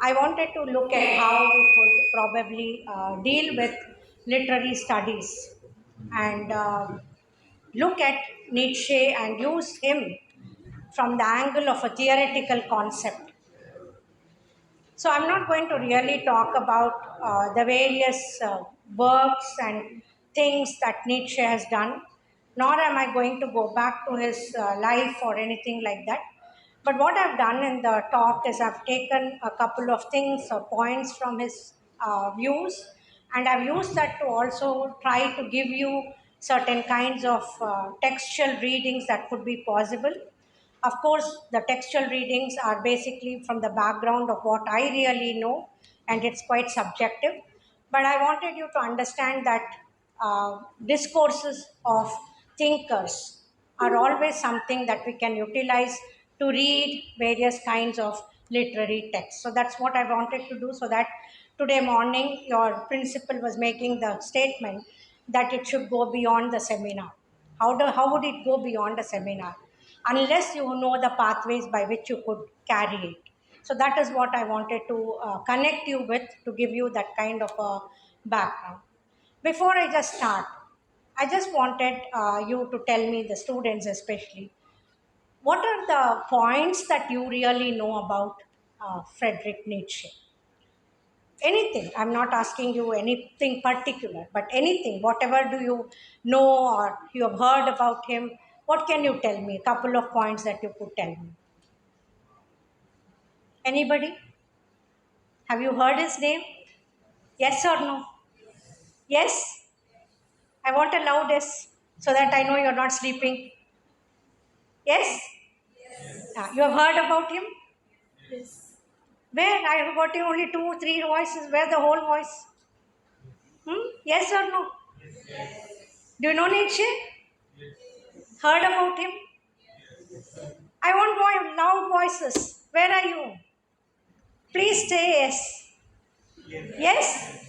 I wanted to look at how we could probably deal with literary studies and look at Nietzsche and use him from the angle of a theoretical concept. So I'm not going to really talk about the various works and things that Nietzsche has done, nor am I going to go back to his life or anything like that. But what I've done in the talk is I've taken a couple of things or points from his views, and I've used that to also try to give you certain kinds of textual readings that could be possible. Of course, the textual readings are basically from the background of what I really know, and it's quite subjective. But I wanted you to understand that discourses of thinkers are always something that we can utilize to read various kinds of literary texts. So that's what I wanted to do, so that today morning your principal was making the statement that it should go beyond the seminar. How would it go beyond a seminar? Unless you know the pathways by which you could carry it. So that is what I wanted to connect you with, to give you that kind of a background. Before I just start, I just wanted you to tell me, the students especially, what are the points that you really know about Friedrich Nietzsche? Anything. I'm not asking you anything particular, but anything, whatever do you know or you have heard about him, what can you tell me? A couple of points that you could tell me. Anybody? Have you heard his name? Yes or no? Yes? I want a loud yes so that I know you're not sleeping. Yes? You have heard about him? Where? I have got only two, three voices. Where the whole voice? Yes or no? Do you know Nietzsche? Heard about him? I want more loud voices. Where are you? Please say yes. Yes?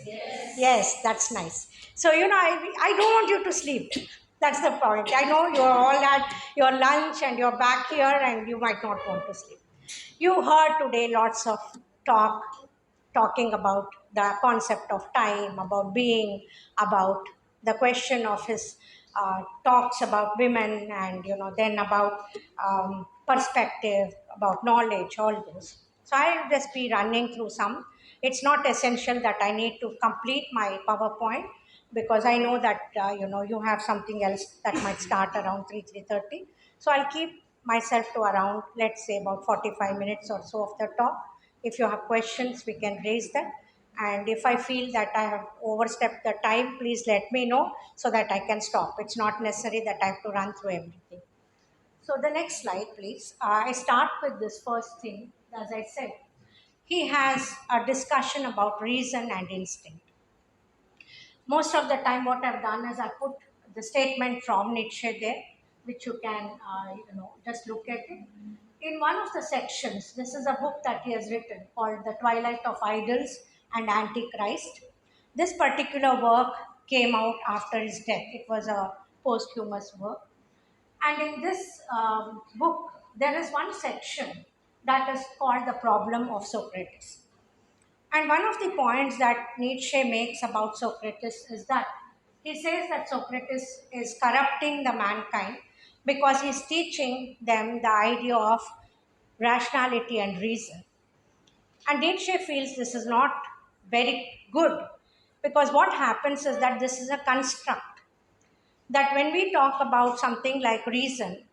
Yes, that's nice. So, I don't want you to sleep. That's the point. I know you're all at your lunch and you're back here and you might not want to sleep. You heard today lots of talking about the concept of time, about being, about the question of his talks about women, and then about perspective, about knowledge, all those. So I'll just be running through some. It's not essential that I need to complete my PowerPoint, because I know that you have something else that might start around 3:30. So I'll keep myself to around, let's say, about 45 minutes or so of the talk. If you have questions, we can raise them. And if I feel that I have overstepped the time, please let me know so that I can stop. It's not necessary that I have to run through everything. So the next slide, please. I start with this first thing. As I said, he has a discussion about reason and instinct. Most of the time, what I've done is I put the statement from Nietzsche there, which you can, just look at it. In one of the sections, this is a book that he has written called The Twilight of Idols and Antichrist. This particular work came out after his death. It was a posthumous work. And in this book, there is one section that is called The Problem of Socrates. And one of the points that Nietzsche makes about Socrates is that he says that Socrates is corrupting the mankind because he's teaching them the idea of rationality and reason. And Nietzsche feels this is not very good, because what happens is that this is a construct. That when we talk about something like reason,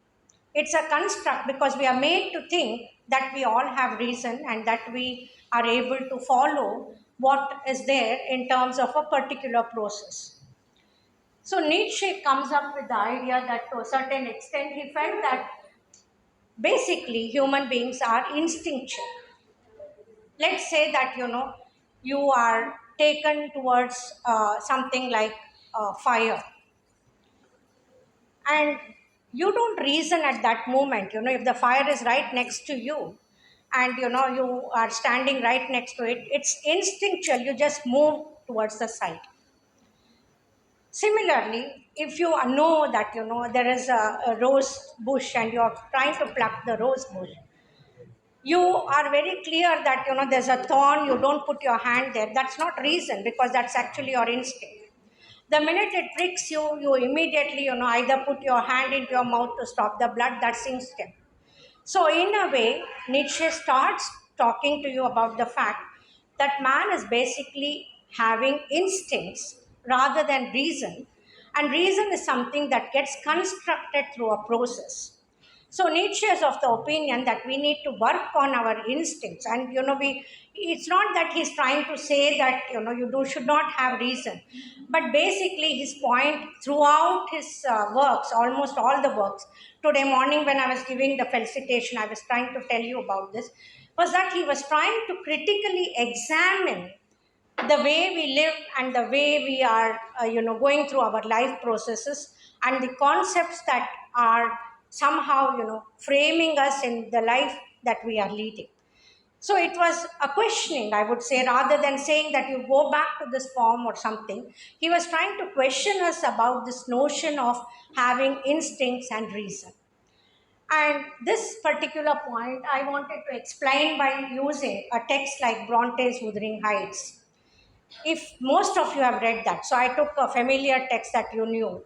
it's a construct because we are made to think that we all have reason and that we are able to follow what is there in terms of a particular process. So Nietzsche comes up with the idea that to a certain extent he felt that basically human beings are instinctual. Let's say that you are taken towards something like fire, and you don't reason at that moment. If the fire is right next to you and you are standing right next to it, it's instinctual, you just move towards the side. Similarly, if you know that there is a rose bush and you're trying to pluck the rose bush, you are very clear that there's a thorn, you don't put your hand there. That's not reason, because that's actually your instinct. The minute it pricks you, you immediately either put your hand into your mouth to stop the blood. That's instinct. So, in a way, Nietzsche starts talking to you about the fact that man is basically having instincts rather than reason, and reason is something that gets constructed through a process. So Nietzsche is of the opinion that we need to work on our instincts, and we. It's not that he's trying to say that should not have reason, but basically his point throughout his works, almost all the works. Today morning when I was giving the felicitation, I was trying to tell you about this. Was that he was trying to critically examine the way we live and the way we are going through our life processes, and the concepts that are somehow framing us in the life that we are leading. So it was a questioning, I would say, rather than saying that you go back to this form or something. He was trying to question us about this notion of having instincts and reason. And this particular point I wanted to explain by using a text like Bronte's Wuthering Heights. If most of you have read that, so I took a familiar text that you knew.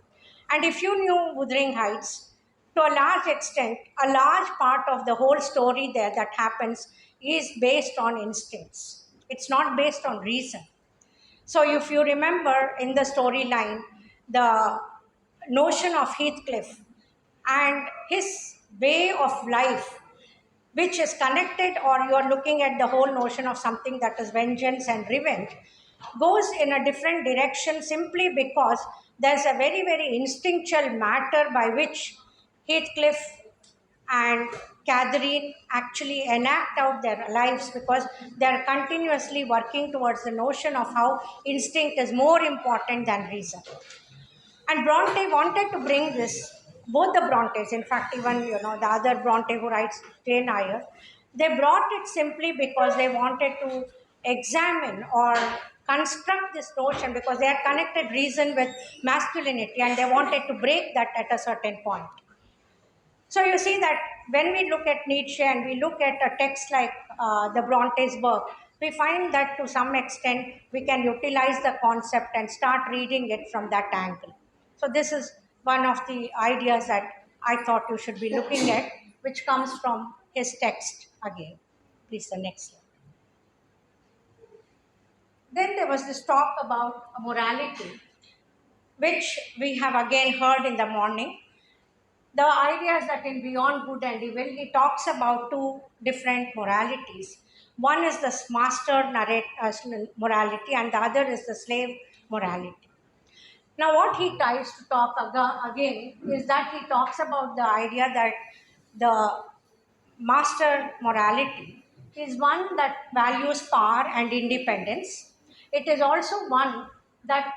And if you knew Wuthering Heights, to a large extent, a large part of the whole story there that happens is based on instincts. It's not based on reason. So if you remember in the storyline, the notion of Heathcliff and his way of life, which is connected, or you're looking at the whole notion of something that is vengeance and revenge, goes in a different direction simply because there's a very, very instinctual matter by which Heathcliff and Catherine actually enact out their lives, because they are continuously working towards the notion of how instinct is more important than reason. And Bronte wanted to bring this, both the Brontes, in fact, even the other Bronte who writes Jane Eyre, they brought it simply because they wanted to examine or construct this notion, because they had connected reason with masculinity and they wanted to break that at a certain point. So you see that when we look at Nietzsche and we look at a text like the Bronte's work, we find that to some extent we can utilize the concept and start reading it from that angle. So this is one of the ideas that I thought you should be looking at, which comes from his text again. Please, the next slide. Then there was this talk about morality, which we have again heard in the morning. The idea is that in Beyond Good and Evil, he talks about two different moralities. One is the morality, and the other is the slave morality. Now, what he tries to talk again is that he talks about the idea that the master morality is one that values power and independence. It is also one that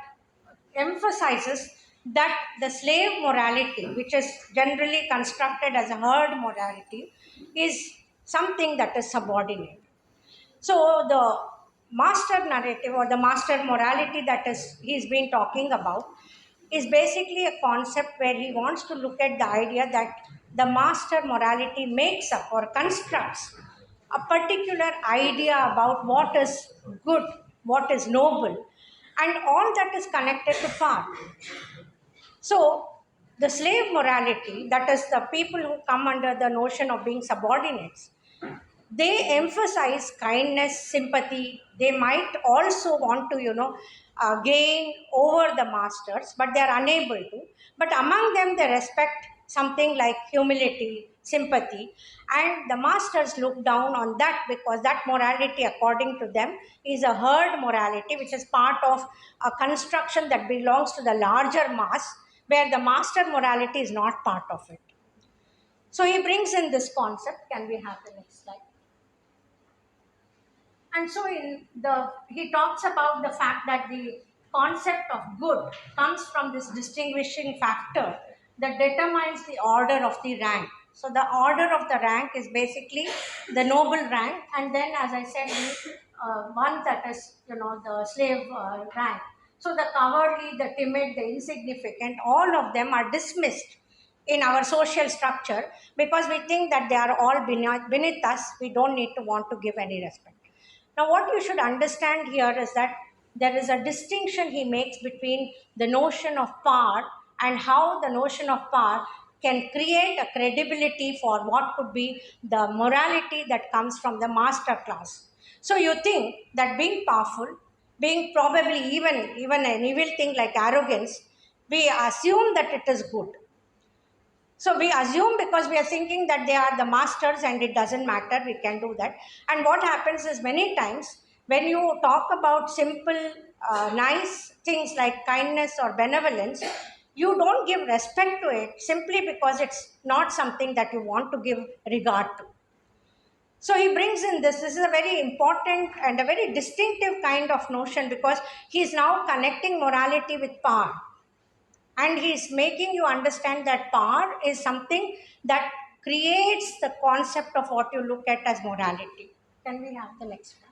emphasizes that the slave morality, which is generally constructed as a herd morality, is something that is subordinate. So the master narrative or the master morality that is he's been talking about is basically a concept where he wants to look at the idea that the master morality makes up or constructs a particular idea about what is good, what is noble, and all that is connected to power. So, the slave morality, that is the people who come under the notion of being subordinates, they emphasize kindness, sympathy. They might also want to, gain over the masters, but they are unable to. But among them, they respect something like humility, sympathy, and the masters look down on that, because that morality, according to them, is a herd morality, which is part of a construction that belongs to the larger mass, where the master morality is not part of it. So he brings in this concept. Can we have the next slide? And so he talks about the fact that the concept of good comes from this distinguishing factor that determines the order of the rank. So the order of the rank is basically the noble rank, and then, as I said, the one that is the slave rank. So the cowardly, the timid, the insignificant, all of them are dismissed in our social structure because we think that they are all beneath us. We don't need to want to give any respect. Now, what you should understand here is that there is a distinction he makes between the notion of power and how the notion of power can create a credibility for what could be the morality that comes from the master class. So you think that being powerful, being probably even an evil thing like arrogance, we assume that it is good. So we assume because we are thinking that they are the masters and it doesn't matter, we can do that. And what happens is many times when you talk about simple, nice things like kindness or benevolence, you don't give respect to it simply because it's not something that you want to give regard to. So he brings in this. This is a very important and a very distinctive kind of notion because he's now connecting morality with power. And he's making you understand that power is something that creates the concept of what you look at as morality. Can we have the next one?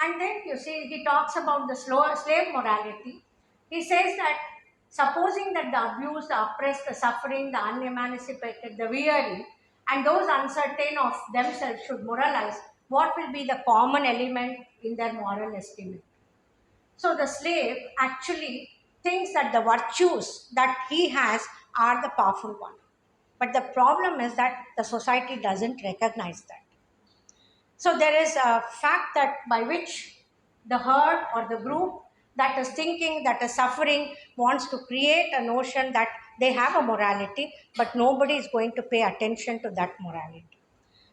And then you see, he talks about the slave morality. He says that supposing that the abused, the oppressed, the suffering, the unemancipated, the weary, and those uncertain of themselves should moralize, what will be the common element in their moral estimate? So the slave actually thinks that the virtues that he has are the powerful one. But the problem is that the society doesn't recognize that. So there is a fact that by which the herd or the group that is thinking, that is suffering, wants to create a notion that they have a morality, but nobody is going to pay attention to that morality.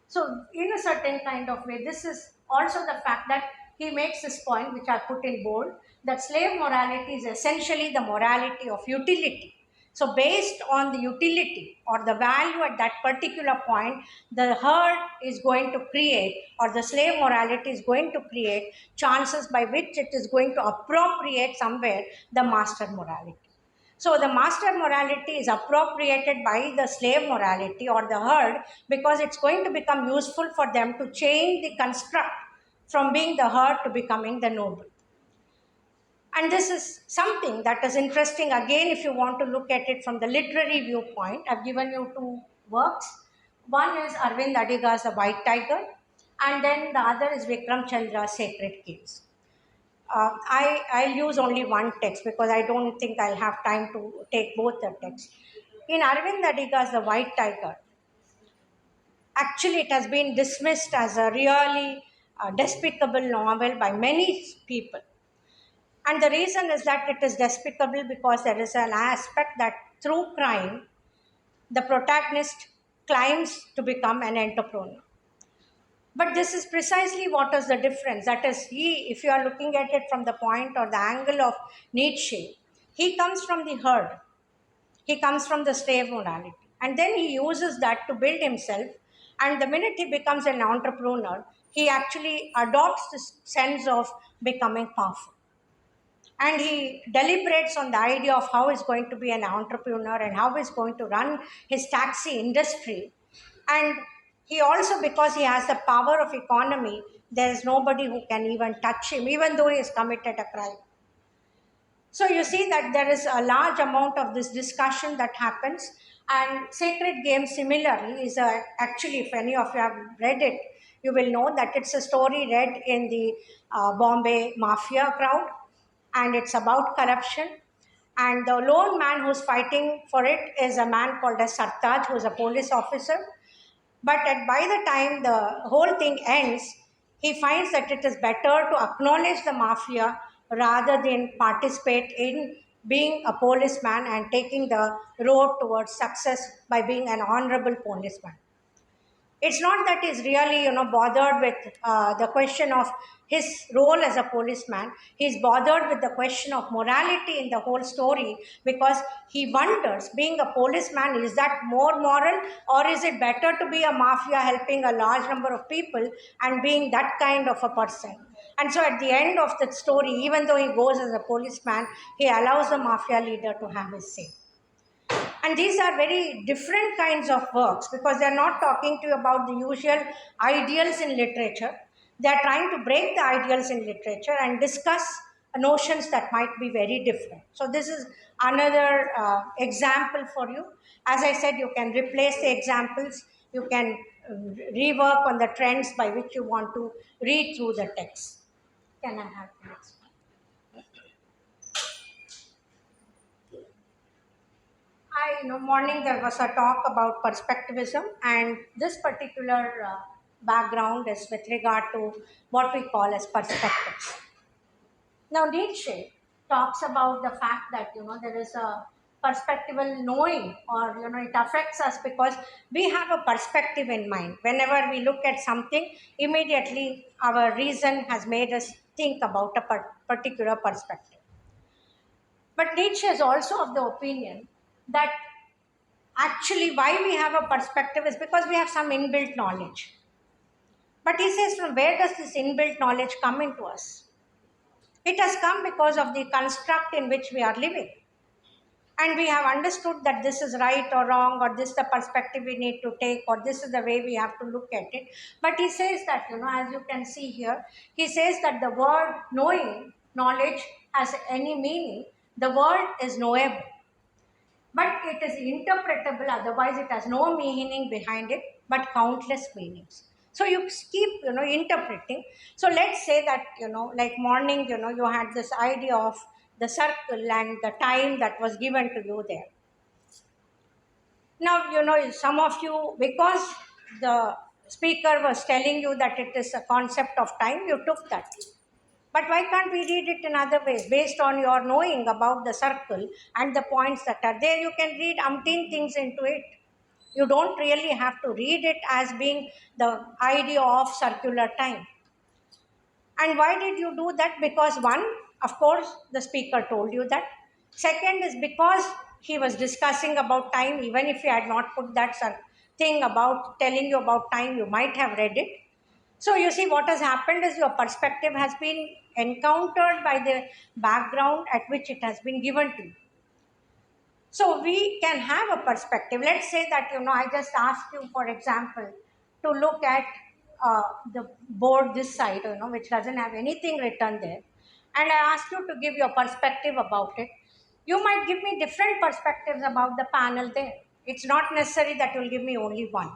So, in a certain kind of way, this is also the fact that he makes this point, which I put in bold, that slave morality is essentially the morality of utility. So, based on the utility or the value at that particular point, the herd is going to create, or the slave morality is going to create chances by which it is going to appropriate somewhere the master morality. So the master morality is appropriated by the slave morality or the herd because it's going to become useful for them to change the construct from being the herd to becoming the noble. And this is something that is interesting. Again, if you want to look at it from the literary viewpoint, I've given you two works. One is Arvind Adiga's The White Tiger, and then the other is Vikram Chandra's Sacred Caves. I'll use only one text because I don't think I'll have time to take both the texts. In Arvind Adiga's The White Tiger, actually it has been dismissed as a really despicable novel by many people. And the reason is that it is despicable because there is an aspect that through crime, the protagonist climbs to become an entrepreneur. But this is precisely what is the difference. That is, if you are looking at it from the point or the angle of Nietzsche, he comes from the herd. He comes from the slave morality. And then he uses that to build himself. And the minute he becomes an entrepreneur, he actually adopts this sense of becoming powerful. And he deliberates on the idea of how he's going to be an entrepreneur and how he's going to run his taxi industry. And he also, because he has the power of economy, there is nobody who can even touch him, even though he has committed a crime. So you see that there is a large amount of this discussion that happens. And Sacred Games similarly is actually, if any of you have read it, you will know that it's a story read in the Bombay mafia crowd, and it's about corruption. And the lone man who's fighting for it is a man called as Sartaj, who's a police officer. But by the time the whole thing ends, he finds that it is better to acknowledge the mafia rather than participate in being a policeman and taking the road towards success by being an honorable policeman. It's not that he's really, bothered with the question of his role as a policeman. He's bothered with the question of morality in the whole story because he wonders, being a policeman, is that more moral, or is it better to be a mafia helping a large number of people and being that kind of a person? And so at the end of the story, even though he goes as a policeman, he allows the mafia leader to have his say. And these are very different kinds of works because they're not talking to you about the usual ideals in literature. They're trying to break the ideals in literature and discuss notions that might be very different. So this is another example for you. As I said, you can replace the examples, you can rework on the trends by which you want to read through the text. Can I have the next one? Morning there was a talk about perspectivism, and this particular background is with regard to what we call as perspectives. Now, Nietzsche talks about the fact that there is a perspectival knowing, or it affects us because we have a perspective in mind. Whenever we look at something, immediately our reason has made us think about a particular perspective. But Nietzsche is also of the opinion that actually why we have a perspective is because we have some inbuilt knowledge. But he says, from where does this inbuilt knowledge come into us? It has come because of the construct in which we are living. And we have understood that this is right or wrong, or this is the perspective we need to take, or this is the way we have to look at it. But he says that, as you can see here, he says that the word knowing, knowledge, has any meaning. The world is knowable, but it is interpretable, otherwise it has no meaning behind it, but countless meanings. So you keep, interpreting. So let's say that, like morning, you had this idea of the circle and the time that was given to you there. Now, some of you, because the speaker was telling you that it is a concept of time, you took that. But why can't we read it in other ways? Based on your knowing about the circle and the points that are there, you can read umpteen things into it. You don't really have to read it as being the idea of circular time. And why did you do that? Because one, of course, the speaker told you that. Second is because he was discussing about time. Even if he had not put that thing about telling you about time, you might have read it. So you see, what has happened is your perspective has been encountered by the background at which it has been given to you. So we can have a perspective. Let's say that, I just asked you, for example, to look at the board this side, which doesn't have anything written there. And I asked you to give your perspective about it. You might give me different perspectives about the panel there. It's not necessary that you'll give me only one.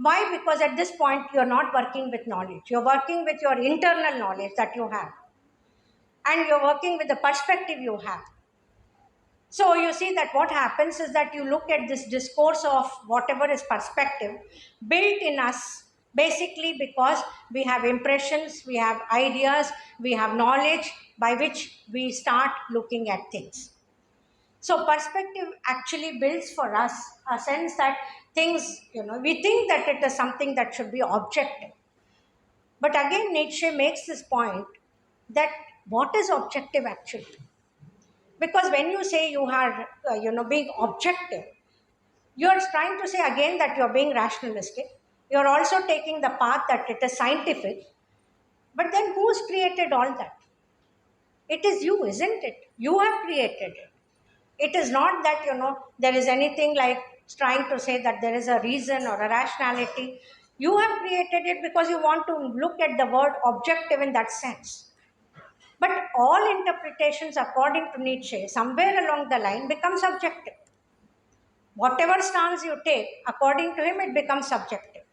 Why? Because at this point, you're not working with knowledge. You're working with your internal knowledge that you have. And you're working with the perspective you have. So you see that what happens is that you look at this discourse of whatever is perspective built in us, basically because we have impressions, we have ideas, we have knowledge by which we start looking at things. So perspective actually builds for us a sense that things, we think that it is something that should be objective. But again, Nietzsche makes this point that what is objective actually? Because when you say you are, being objective, you're trying to say again that you're being rationalistic. You're also taking the path that it is scientific. But then who's created all that? It is you, isn't it? You have created it. It is not that, there is anything like trying to say that there is a reason or a rationality. You have created it because you want to look at the word objective in that sense. But all interpretations, according to Nietzsche, somewhere along the line become subjective. Whatever stance you take, according to him, it becomes subjective.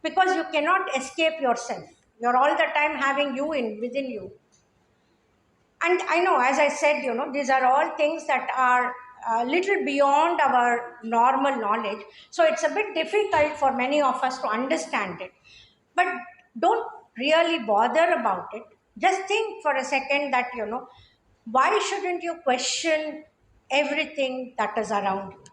Because you cannot escape yourself. You're all the time having you within you. And I know, as I said, these are all things that are a little beyond our normal knowledge. So it's a bit difficult for many of us to understand it. But don't really bother about it. Just think for a second that, why shouldn't you question everything that is around you?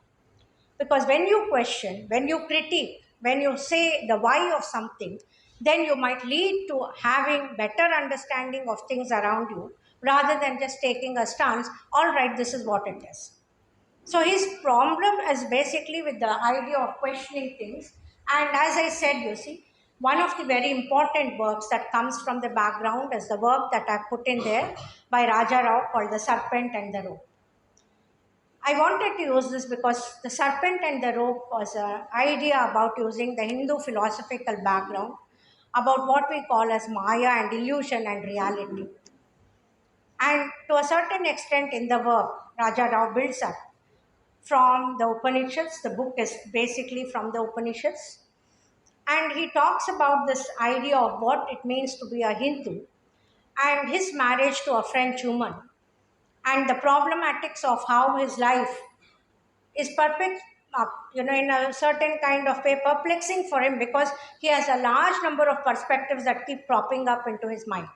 Because when you question, when you critique, when you say the why of something, then you might lead to having better understanding of things around you rather than just taking a stance, all right, this is what it is. So his problem is basically with the idea of questioning things. And as I said, you see, one of the very important works that comes from the background is the work that I put in there by Raja Rao called The Serpent and the Rope. I wanted to use this because The Serpent and the Rope was an idea about using the Hindu philosophical background about what we call as Maya and illusion and reality. And to a certain extent in the work, Raja Rao builds up from the Upanishads. The book is basically from the Upanishads. And he talks about this idea of what it means to be a Hindu and his marriage to a French woman and the problematics of how his life is in a certain kind of way perplexing for him because he has a large number of perspectives that keep propping up into his mind.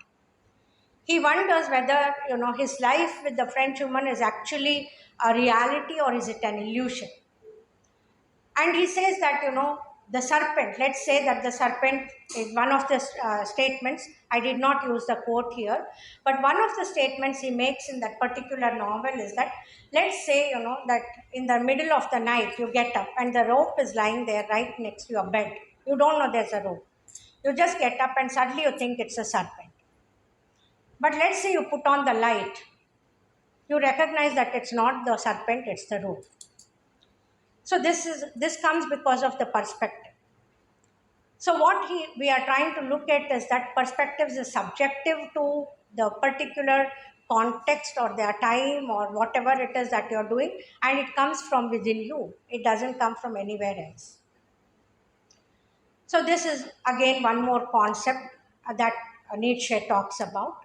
He wonders whether, his life with the French woman is actually a reality or is it an illusion. And he says that, the serpent, let's say that the serpent is one of the statements. I did not use the quote here, but one of the statements he makes in that particular novel is that, let's say, that in the middle of the night you get up and the rope is lying there right next to your bed. You don't know there's a rope. You just get up and suddenly you think it's a serpent. But let's say you put on the light, you recognize that it's not the serpent, it's the rope. So this comes because of the perspective. So what we are trying to look at is that perspectives is subjective to the particular context or the time or whatever it is that you're doing, and it comes from within you. It doesn't come from anywhere else. So this is again one more concept that Nietzsche talks about.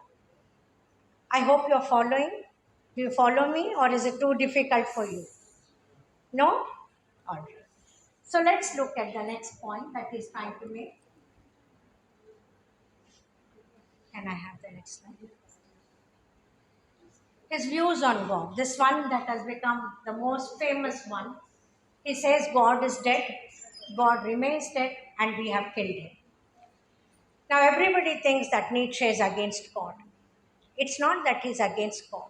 I hope you're following. Do you follow me or is it too difficult for you? No? All right. So let's look at the next point that he's trying to make. Can I have the next slide? His views on God. This one that has become the most famous one. He says God is dead, God remains dead, and we have killed him. Now everybody thinks that Nietzsche is against God. It's not that he's against God.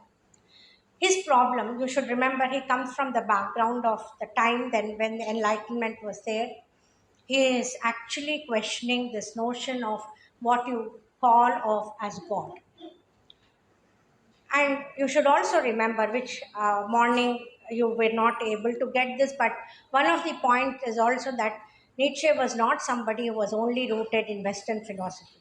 His problem, you should remember, he comes from the background of the time then when the Enlightenment was there. He is actually questioning this notion of what you call of as God. And you should also remember which morning you were not able to get this, but one of the points is also that Nietzsche was not somebody who was only rooted in Western philosophy.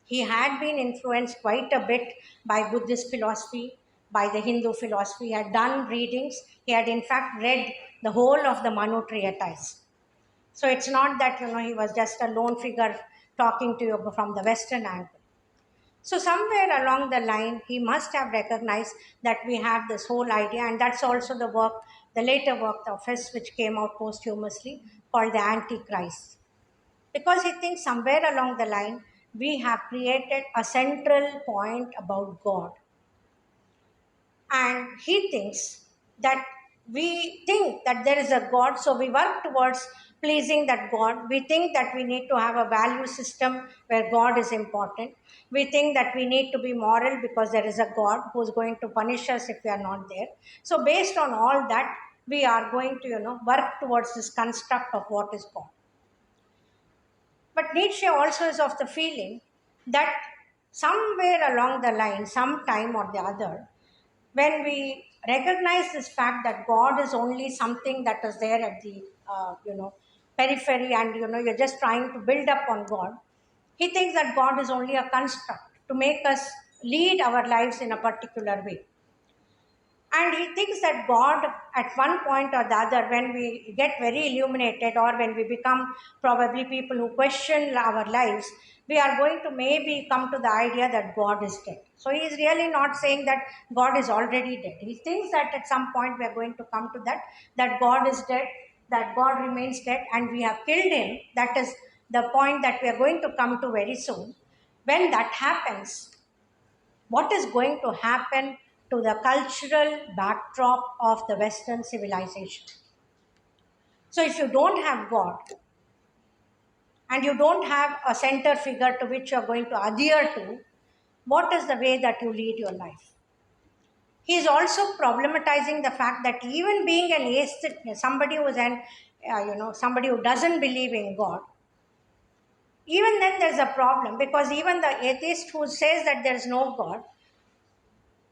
He had been influenced quite a bit by Buddhist philosophy, by the Hindu philosophy. He had done readings. He had in fact read the whole of the Manu treatise. So it's not that he was just a lone figure talking to you from the Western angle. So somewhere along the line, he must have recognized that we have this whole idea, and that's also the later work of his, which came out posthumously, called the Antichrist. Because he thinks somewhere along the line, we have created a central point about God. And he thinks that we think that there is a God, so we work towards pleasing that God. We think that we need to have a value system where God is important. We think that we need to be moral because there is a God who is going to punish us if we are not there. So based on all that, we are going to work towards this construct of what is God. But Nietzsche also is of the feeling that somewhere along the line, sometime or the other, when we recognize this fact that God is only something that is there at the periphery, and you're just trying to build up on God, he thinks that God is only a construct to make us lead our lives in a particular way. And he thinks that God, at one point or the other, when we get very illuminated or when we become probably people who question our lives, we are going to maybe come to the idea that God is dead. So he is really not saying that God is already dead. He thinks that at some point we are going to come to that God is dead, that God remains dead, and we have killed him. That is the point that we are going to come to very soon. When that happens, what is going to happen to the cultural backdrop of the Western civilization? So, if you don't have God and you don't have a center figure to which you are going to adhere to, what is the way that you lead your life? He is also problematizing the fact that even being an atheist, somebody who is somebody who doesn't believe in God, even then there's a problem, because even the atheist who says that there is no God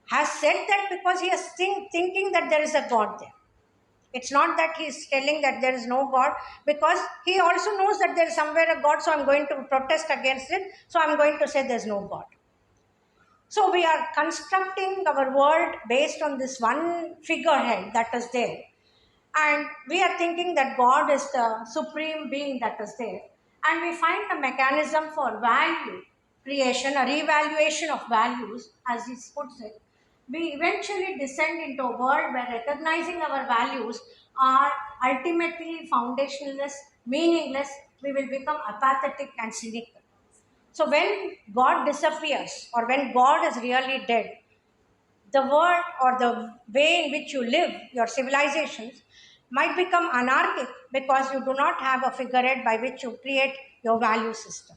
has said that because he is thinking that there is a God there. It's not that he is telling that there is no God, because he also knows that there is somewhere a God, so I'm going to protest against it, so I'm going to say there's no God. So we are constructing our world based on this one figurehead that is there. And we are thinking that God is the supreme being that is there. And we find a mechanism for value creation, a revaluation of values, as he puts it. We eventually descend into a world where recognizing our values are ultimately foundationless, meaningless. We will become apathetic and cynical. So when God disappears or when God is really dead, the world or the way in which you live, your civilizations, might become anarchic because you do not have a figurehead by which you create your value system.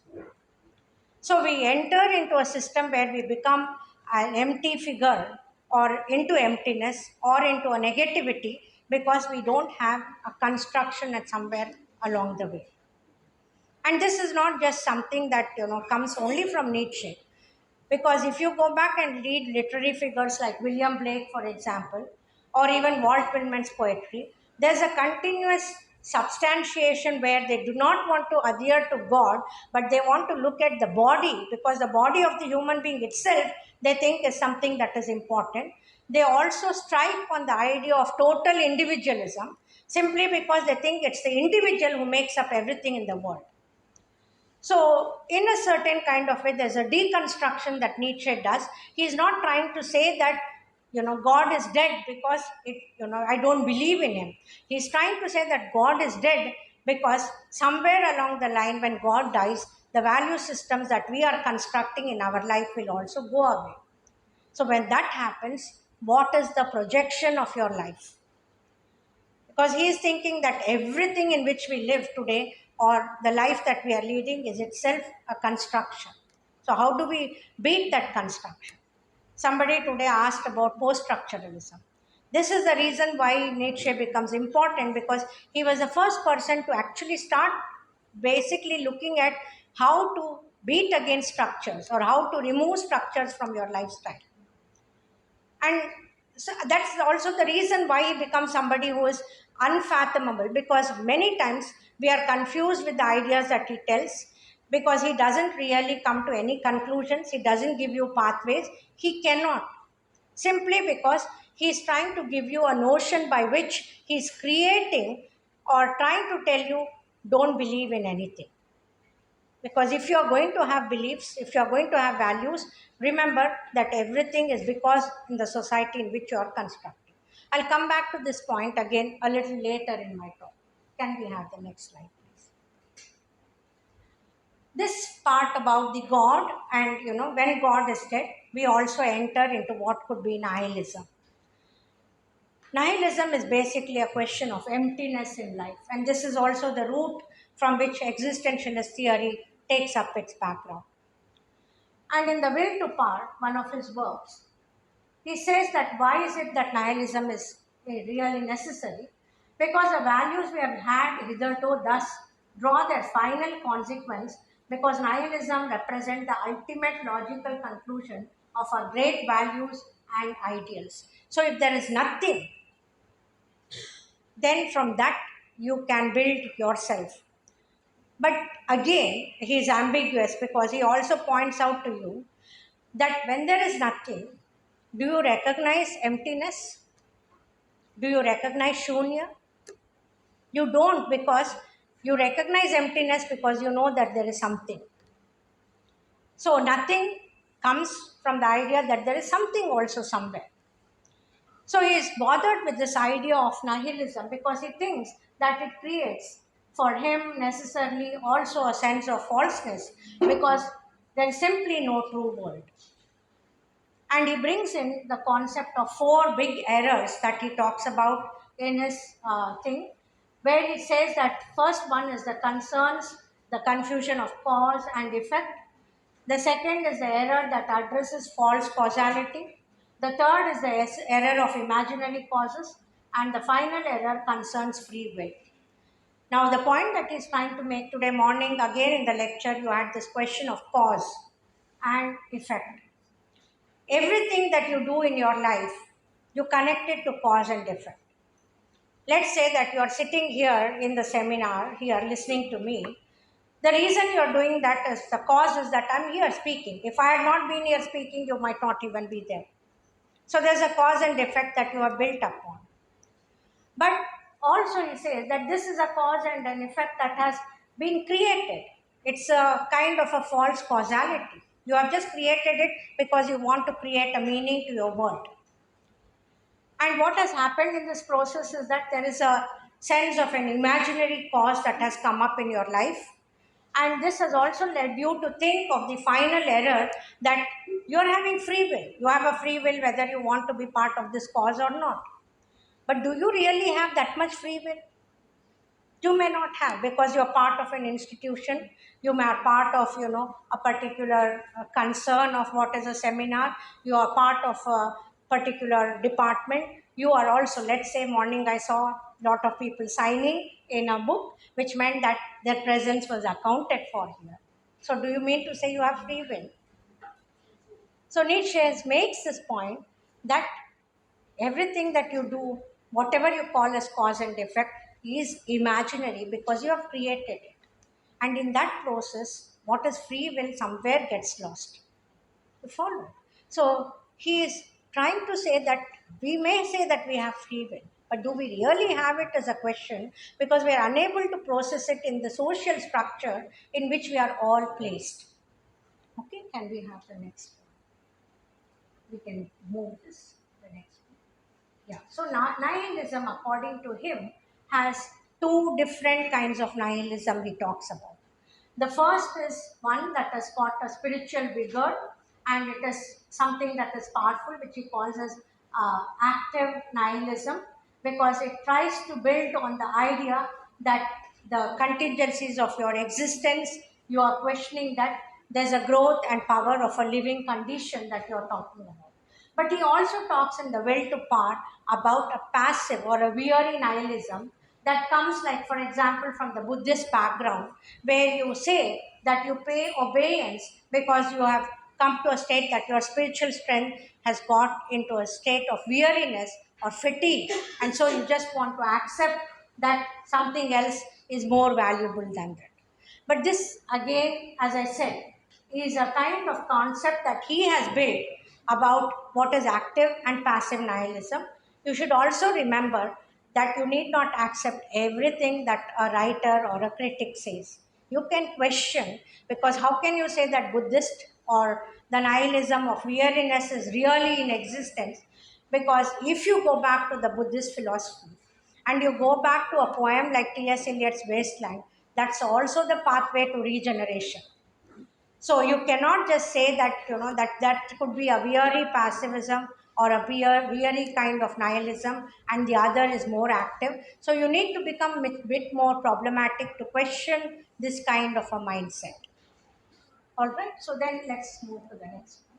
So we enter into a system where we become an empty figure or into emptiness or into a negativity because we don't have a construction at somewhere along the way. And this is not just something that comes only from Nietzsche. Because if you go back and read literary figures like William Blake, for example, or even Walt Whitman's poetry, there's a continuous substantiation where they do not want to adhere to God, but they want to look at the body, because the body of the human being itself, they think is something that is important. They also strike on the idea of total individualism simply because they think it's the individual who makes up everything in the world. So, in a certain kind of way, there's a deconstruction that Nietzsche does. He's not trying to say that, God is dead because I don't believe in him. He's trying to say that God is dead because somewhere along the line, when God dies, the value systems that we are constructing in our life will also go away. So, when that happens, what is the projection of your life? Because he is thinking that everything in which we live today or the life that we are leading is itself a construction. So, how do we beat that construction? Somebody today asked about post structuralism. This is the reason why Nietzsche becomes important, because he was the first person to actually start basically looking at how to beat against structures or how to remove structures from your lifestyle. And so that's also the reason why he becomes somebody who is unfathomable, because many times we are confused with the ideas that he tells, because he doesn't really come to any conclusions, he doesn't give you pathways, he cannot, simply because he is trying to give you a notion by which he is creating or trying to tell you don't believe in anything. Because if you are going to have beliefs, if you are going to have values, remember that everything is because in the society in which you are constructing. I'll come back to this point again a little later in my talk. Can we have the next slide, please? This part about the God, and when God is dead, we also enter into what could be nihilism. Nihilism is basically a question of emptiness in life, and this is also the root from which existentialist theory takes up its background. And in The Will to Power, one of his works, he says that why is it that nihilism is really necessary? Because the values we have had hitherto thus draw their final consequence, because nihilism represents the ultimate logical conclusion of our great values and ideals. So if there is nothing, then from that you can build yourself. But again, he is ambiguous, because he also points out to you that when there is nothing, do you recognize emptiness? Do you recognize shunya? You don't, because you recognize emptiness because you know that there is something. So nothing comes from the idea that there is something also somewhere. So he is bothered with this idea of nihilism because he thinks that it creates for him necessarily also a sense of falseness, because there is simply no true world. And he brings in the concept of four big errors that he talks about in his thing, where he says that first one is the concerns, the confusion of cause and effect. The second is the error that addresses false causality. The third is the error of imaginary causes. And the final error concerns free will. Now, the point that he's trying to make today morning, again in the lecture, you had this question of cause and effect. Everything that you do in your life, you connect it to cause and effect. Let's say that you are sitting here in the seminar, here listening to me, The reason you're doing that is the cause is that I'm here speaking. If I had not been here speaking, you might not even be there. So there's a cause and effect that you are built upon. But also, he says that this is a cause and an effect that has been created. It's a kind of a false causality. You have just created it because you want to create a meaning to your world. And what has happened in this process is that there is a sense of an imaginary cause that has come up in your life. And this has also led you to think of the final error that you're having free will. You have a free will whether you want to be part of this cause or not. But do you really have that much free will? You may not have, because you're part of an institution. You may are part of a particular concern of what is a seminar. You are part of a particular department. You are also, let's say, morning I saw a lot of people signing in a book, which meant that their presence was accounted for here. So do you mean to say you have free will? So Nietzsche makes this point that everything that you do, whatever you call as cause and effect, is imaginary because you have created it. And in that process, what is free will somewhere gets lost. You follow? So he is trying to say that we may say that we have free will, but do we really have it as a question, because we are unable to process it in the social structure in which we are all placed. Okay, can we have the next one? We can move this, the next one. Yeah. So nihilism, according to him, has two different kinds of nihilism he talks about. The first is one that has got a spiritual vigor, and it is something that is powerful, which he calls as active nihilism, because it tries to build on the idea that the contingencies of your existence, you are questioning that there's a growth and power of a living condition that you're talking about. But he also talks in the Will to Power about a passive or a weary nihilism that comes, like, for example, from the Buddhist background, where you say that you pay obedience because you have come to a state that your spiritual strength has got into a state of weariness or fatigue. And so you just want to accept that something else is more valuable than that. But this, again, as I said, is a kind of concept that he has built about what is active and passive nihilism. You should also remember that you need not accept everything that a writer or a critic says. You can question, because how can you say that Buddhist or the nihilism of weariness is really in existence? Because if you go back to the Buddhist philosophy, and you go back to a poem like T.S. Eliot's Wasteland, that's also the pathway to regeneration. So you cannot just say that that could be a weary passivism or a weary kind of nihilism, and the other is more active. So you need to become a bit more problematic to question this kind of a mindset. All right. So then let's move to the next one.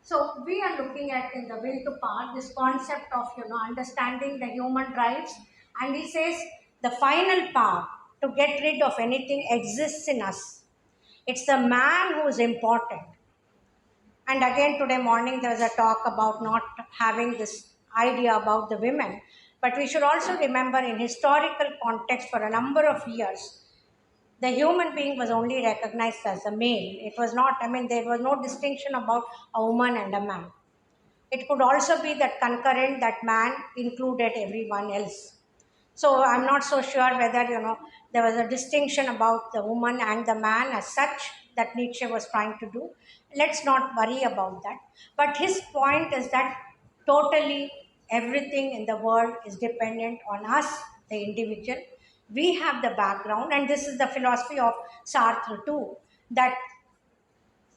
So we are looking at in the Will to Power this concept of understanding the human drives, and he says the final power to get rid of anything exists in us. It's the man who is important. And again, today morning there was a talk about not having this idea about the women, but we should also remember in historical context for a number of years the human being was only recognized as a male. It was not, I mean, there was no distinction about a woman and a man. It could also be that concurrent that man included everyone else. So I'm not so sure whether there was a distinction about the woman and the man as such that Nietzsche was trying to do. Let's not worry about that. But his point is that totally everything in the world is dependent on us, the individual. We have the background, and this is the philosophy of Sartre too, that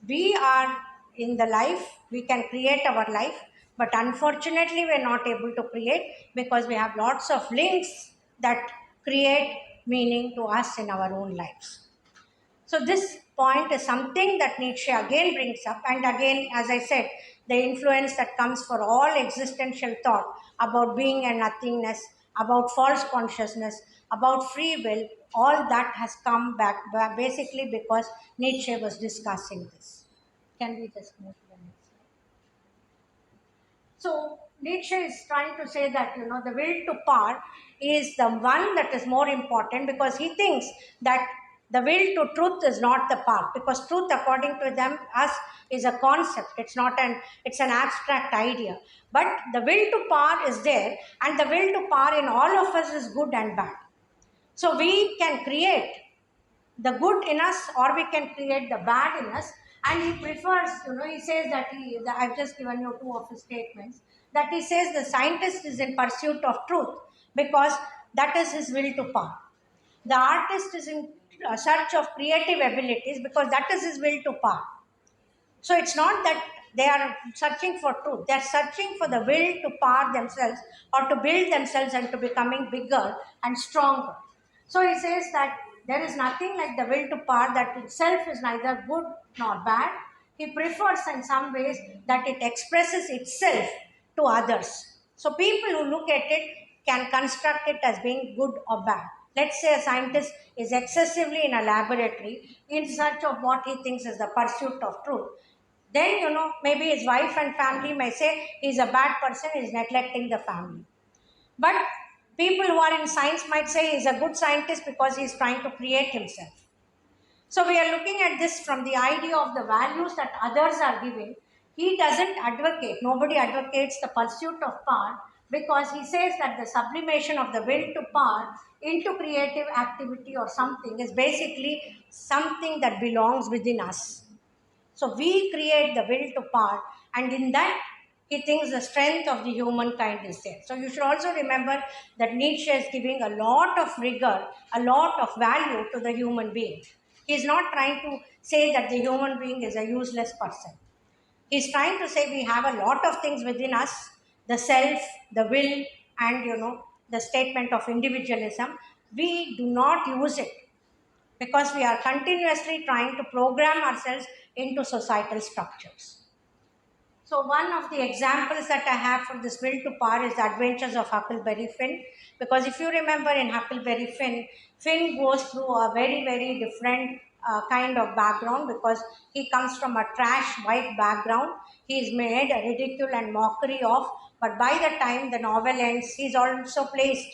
we are in the life, we can create our life, but unfortunately we're not able to create because we have lots of links that create meaning to us in our own lives. So this point is something that Nietzsche again brings up, and again, as I said, the influence that comes for all existential thought about being and nothingness, about false consciousness, about free will, all that has come back basically because Nietzsche was discussing this. Can we just move to the next slide? So Nietzsche is trying to say that the will to power is the one that is more important, because he thinks that the will to truth is not the path, because truth according to them us is a concept. It's an abstract idea. But the will to power is there, and the will to power in all of us is good and bad. So we can create the good in us, or we can create the bad in us. And he prefers, he says that I've just given you two of his statements, that he says the scientist is in pursuit of truth because that is his will to power. The artist is in search of creative abilities because that is his will to power. So it's not that they are searching for truth. They are searching for the will to power themselves or to build themselves and to becoming bigger and stronger. So he says that there is nothing like the will to power that itself is neither good nor bad. He prefers in some ways that it expresses itself to others. So people who look at it can construct it as being good or bad. Let's say a scientist is excessively in a laboratory in search of what he thinks is the pursuit of truth. Then, maybe his wife and family may say he's a bad person, he's neglecting the family. But people who are in science might say he's a good scientist because he's trying to create himself. So we are looking at this from the idea of the values that others are giving. He doesn't advocate, nobody advocates the pursuit of power, because he says that the sublimation of the will to power into creative activity or something is basically something that belongs within us. So we create the will to power, and in that, he thinks the strength of the humankind is there. So you should also remember that Nietzsche is giving a lot of rigor, a lot of value to the human being. He is not trying to say that the human being is a useless person. He's trying to say we have a lot of things within us, the self, the will, and the statement of individualism. We do not use it because we are continuously trying to program ourselves into societal structures. So one of the examples that I have for this will to power is the adventures of Huckleberry Finn. Because if you remember in Huckleberry Finn, Finn goes through a very, very different kind of background, because he comes from a trash white background. He is made a ridicule and mockery of, but by the time the novel ends, he's also placed,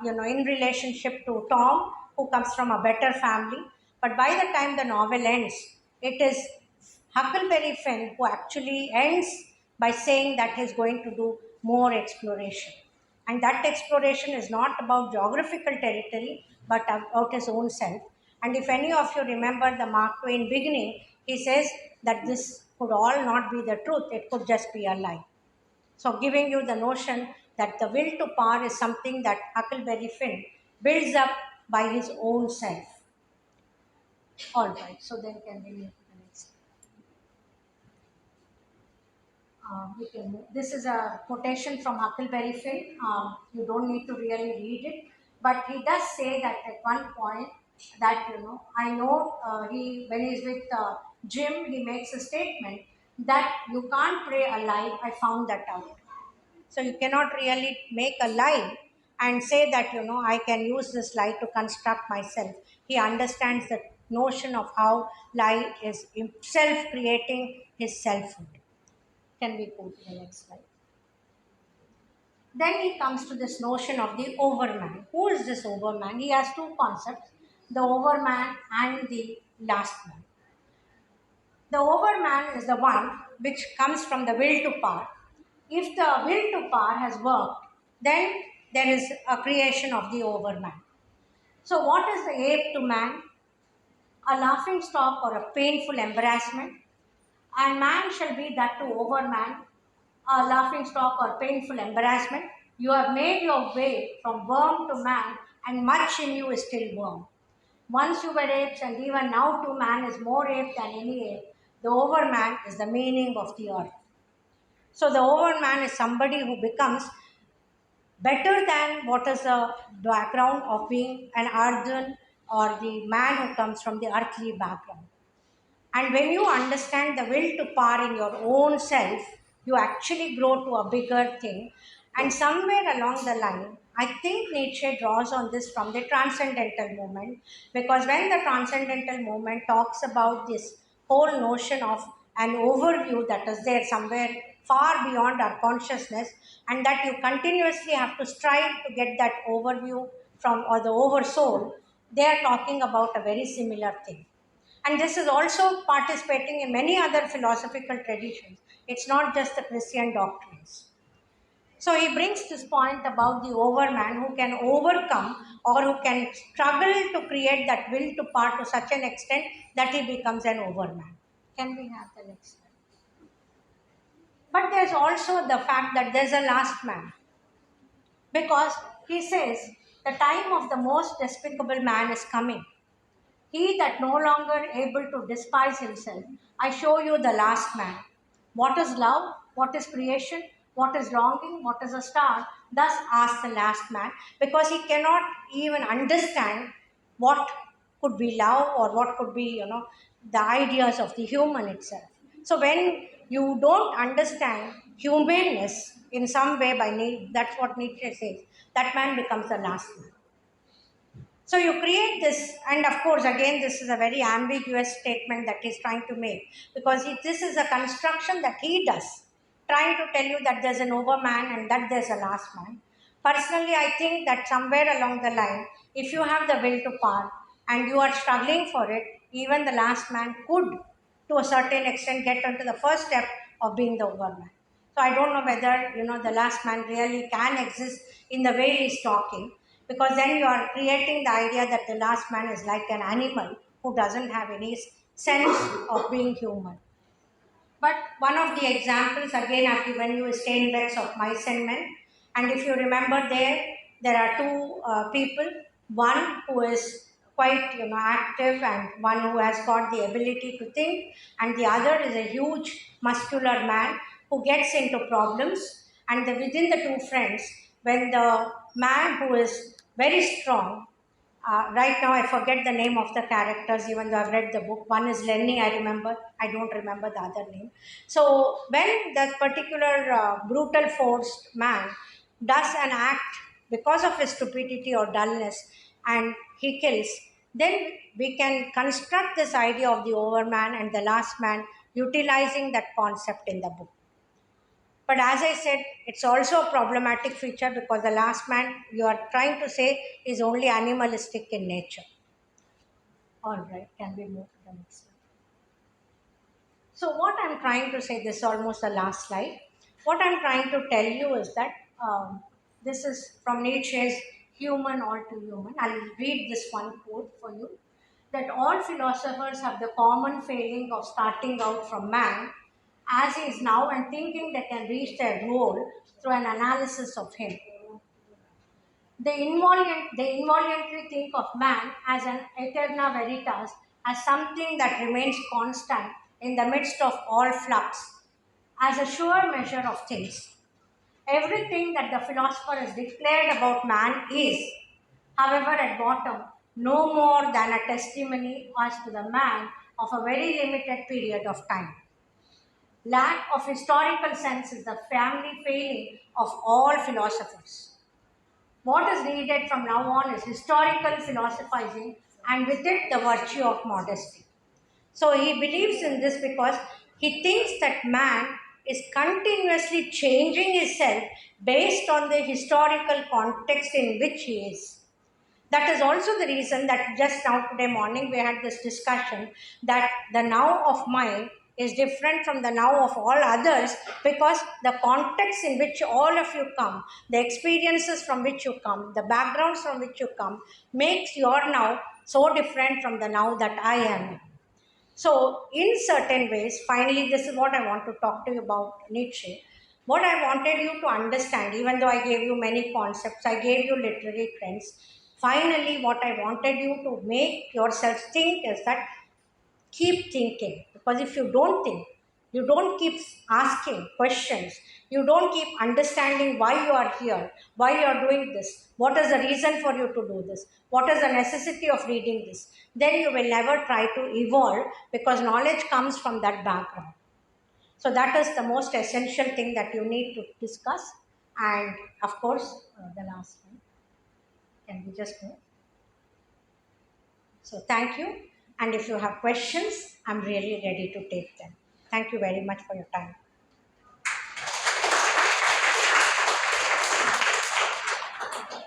in relationship to Tom, who comes from a better family. But by the time the novel ends, it is Huckleberry Finn who actually ends by saying that he's going to do more exploration. And that exploration is not about geographical territory, but about his own self. And if any of you remember the Mark Twain beginning, he says that this could all not be the truth, it could just be a lie. So, giving you the notion that the will to power is something that Huckleberry Finn builds up by his own self. All right, so then can we move to the next? This is a quotation from Huckleberry Finn. You don't need to really read it, but he does say that at one point that I know he when he's with Jim, he makes a statement that you can't pray a lie. I found that out. So you cannot really make a lie and say that I can use this lie to construct myself. He understands the notion of how lie is himself creating his selfhood. Can we go to the next slide? Then he comes to this notion of the overman. Who is this overman? He has two concepts, the overman and the last man. The overman is the one which comes from the will to power. If the will to power has worked, then there is a creation of the overman. So, what is the ape to man? A laughing stock or a painful embarrassment. And man shall be that to overman, a laughing stock or painful embarrassment. You have made your way from worm to man, and much in you is still worm. Once you were apes, and even now too man is more ape than any ape. The overman is the meaning of the earth. So the overman is somebody who becomes better than what is the background of being an earthen or the man who comes from the earthly background. And when you understand the will to power in your own self, you actually grow to a bigger thing. And somewhere along the line, I think Nietzsche draws on this from the transcendental movement, because when the transcendental movement talks about this whole notion of an overview that is there somewhere far beyond our consciousness, and that you continuously have to strive to get that overview from, or the oversoul, they are talking about a very similar thing. And this is also participating in many other philosophical traditions. It's not just the Christian doctrines. So he brings this point about the overman who can overcome or who can struggle to create that will to part to such an extent that he becomes an overman. Can we have the next slide? But there's also the fact that there's a last man. Because he says, the time of the most despicable man is coming. He that no longer able to despise himself, I show you the last man. What is love? What is creation? What is longing? What is a star? Thus asks the last man, because he cannot even understand what could be love or what could be, the ideas of the human itself. So when you don't understand humaneness in some way by that's what Nietzsche says, that man becomes the last man. So you create this, and of course, again, this is a very ambiguous statement that he's trying to make, because this is a construction that he does, trying to tell you that there's an overman and that there's a last man. Personally, I think that somewhere along the line, if you have the will to part and you are struggling for it, even the last man could, to a certain extent, get onto the first step of being the overman. So I don't know whether the last man really can exist in the way he's talking, because then you are creating the idea that the last man is like an animal who doesn't have any sense of being human. But one of the examples again I've given you is Steinbeck's of Mice and Men. And if you remember there are two people, one who is quite active and one who has got the ability to think, and the other is a huge muscular man who gets into problems. And within the two friends, when the man who is very strong, right now, I forget the name of the characters, even though I've read the book. One is Lenny, I remember. I don't remember the other name. So, when that particular brutal forced man does an act because of his stupidity or dullness and he kills, then we can construct this idea of the overman and the last man utilizing that concept in the book. But as I said, it's also a problematic feature because the last man you are trying to say is only animalistic in nature. All right, can we move to the next slide? So, what I'm trying to say, this is almost the last slide. What I'm trying to tell you is that this is from Nietzsche's Human All Too Human. I'll read this one quote for you, that all philosophers have the common failing of starting out from man as he is now and thinking they can reach their goal through an analysis of him. They involuntarily think of man as an eterna veritas, as something that remains constant in the midst of all flux, as a sure measure of things. Everything that the philosopher has declared about man is, however, at bottom, no more than a testimony as to the man of a very limited period of time. Lack of historical sense is the family failing of all philosophers. What is needed from now on is historical philosophizing, and with it the virtue of modesty. So he believes in this because he thinks that man is continuously changing himself based on the historical context in which he is. That is also the reason that just now today morning we had this discussion that the now of mine is different from the now of all others, because the context in which all of you come, the experiences from which you come, the backgrounds from which you come, makes your now so different from the now that I am. So, in certain ways, finally, this is what I want to talk to you about Nietzsche. What I wanted you to understand, even though I gave you many concepts, I gave you literary trends. Finally, what I wanted you to make yourself think is that keep thinking. Because if you don't think, you don't keep asking questions, you don't keep understanding why you are here, why you are doing this, what is the reason for you to do this, what is the necessity of reading this, then you will never try to evolve, because knowledge comes from that background. So that is the most essential thing that you need to discuss. And of course, the last one. Can we just move? So thank you. And if you have questions, I'm really ready to take them. Thank you very much for your time.